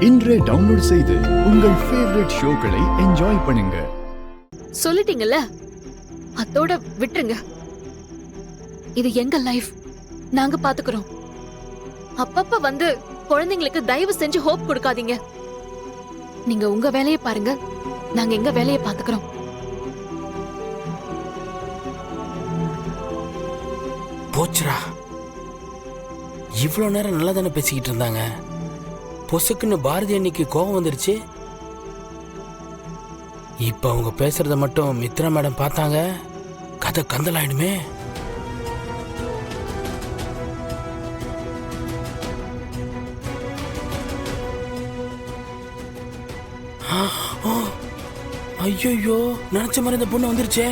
இன்றே டவுன்லோட் செய்து உங்கள் ஃபேவரட் ஷோக்களை என்ஜாய் பண்ணுங்க. சொல்லிட்டீங்கல்ல, அதோட விட்டுருங்க. இது எங்க லைஃப், நாங்க பாத்துக்கிறோம். அப்பப்ப வந்து குழந்தைங்களுக்கு தயவு செஞ்சு ஹோப் கொடுக்காதீங்க. நீங்க உங்க வேலையை பாருங்க, நாங்க எங்க வேலையை பாத்துக்கிறோம். போச்சுரா, இவ்வளவு நேரம் நல்லா தானே பேசிக்கிட்டு இருந்தாங்க. பொசுக்குன்னு பாரதி அன்னைக்கு கோபம் வந்துருச்சு. இப்ப அவங்க பேசுறத மட்டும் மித்ரா மேடம் பார்த்தாங்க, கதை கந்தலாயிடுமே. ஐயோ, நினைச்ச மாதிரி இந்த பொண்ணு வந்துருச்சே.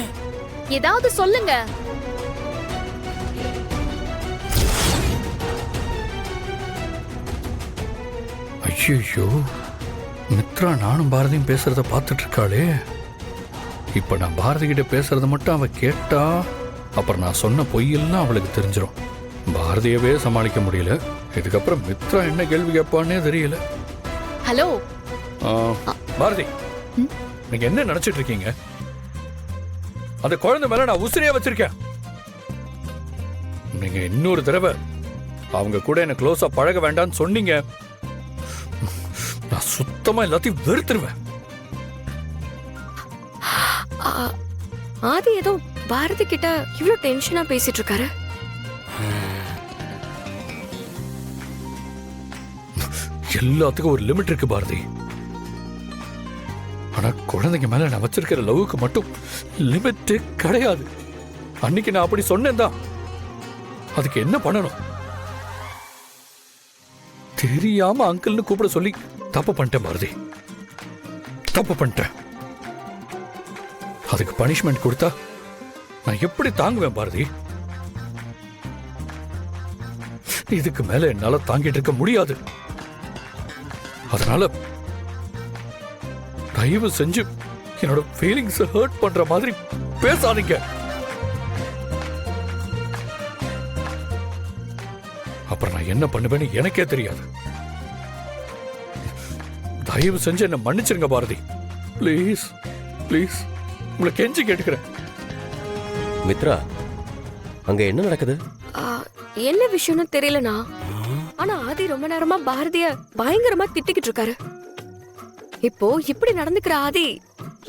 ஏதாவது சொல்லுங்க. ஐயோ, மித்ரா நானும் பாரதியும் பேசுறத பார்த்துட்டு இருக்காளே. இப்ப நான் பாரதி கிட்ட பேசுறத மட்டும் அவ கேட்டா, அப்புறம் நான் சொன்ன பொய்யெல்லாம் அவளுக்கு தெரிஞ்சிடும். பாரதியவே சமாளிக்க முடியல, இதுக்கப்புறம் மித்ரா என்ன கேள்வி கேட்பான்னே தெரியல. ஹலோ பாரதி, நீங்க என்ன நினைச்சிட்டு இருக்கீங்க? அந்த குழந்தை மேல நான் உசிரியா வச்சிருக்கேன். நீங்க இன்னொரு தடவை அவங்க கூட என்ன க்ளோஸா பழக வேண்டாம்னு சொன்னீங்க, நான் சுத்தமா எல்லாத்தையும் வெறுத்துருவேன். ஆதி ஏதோ பாரதி கிட்ட இவ்ளோ டென்ஷனா பேசிட்டு இருக்காரு. எல்லாத்துக்கும் ஒரு லிமிட் இருக்கு பாரதி. ஆனா குழந்தைங்க மேல நான் வச்சிருக்கிற லவ்வுக்கு மட்டும் லிமிட் கிடையாது. அன்னைக்கு நான் அப்படி சொன்னேன் தான். அதுக்கு என்ன பண்ணணும்? தெரியாம அங்கிள்னு கூப்பிட சொல்லி தப்பு பண்ணிட்டேன் பாரதி, தப்பு பண்ணிட்டேன். அதுக்கு பனிஷ்மெண்ட் கொடுத்தா நான் எப்படி தாங்குவேன் பாரதி? இதுக்கு மேல என்னால தாங்கிட்டு இருக்க முடியாது. அதனால தயவு செஞ்சு என்னோட ஃபீலிங்ஸ் ஹர்ட் பண்ற மாதிரி பேசாதீங்க. அப்புறம் நான் என்ன பண்ணுவேன்னு எனக்கே தெரியாது. தயவு செஞ்சு என்ன மன்னிச்சிருங்க பாரதி, ப்ளீஸ் ப்ளீஸ், உங்களை கெஞ்சி கேட்டுக்கிறேன். மித்ரா, அங்க என்ன நடக்குது? என்ன விஷயம்னு தெரியலனா, ஆனா ஆதி ரொம்ப நேரமா பாரதிய பயங்கரமா திட்டிக்கிட்டு இருக்காரு. இப்போ இப்படி நடந்துக்கிற ஆதி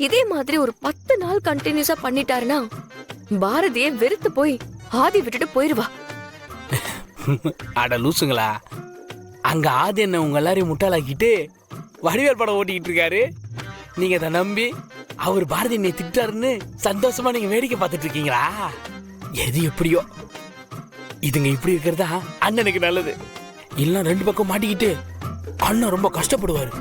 இதே மாதிரி ஒரு 10 நாள் கண்டினியூஸா பண்ணிட்டாருன்னா பாரதியை வெறுத்து போய் ஆதி விட்டுட்டு போயிருவா. அட லூசுங்களா, அங்க ஆதி என்ன உங்க எல்லாரையும் முட்டாளாக்கிட்டு வடிவேல் படம் ஓட்டிக்கிட்டு இருக்காரு. நீங்க அதை நம்பி அவர் பாரதி என்னை திட்டாருன்னு சந்தோஷமா நீங்க வேடிக்கை பார்த்துட்டு இருக்கீங்களா? எது எப்படியோ, இதுங்க இப்படி இருக்கிறதா அண்ணனுக்கு நல்லது. இல்ல ரெண்டு பக்கம் மாட்டிக்கிட்டு அண்ணன் ரொம்ப கஷ்டப்படுவாரு.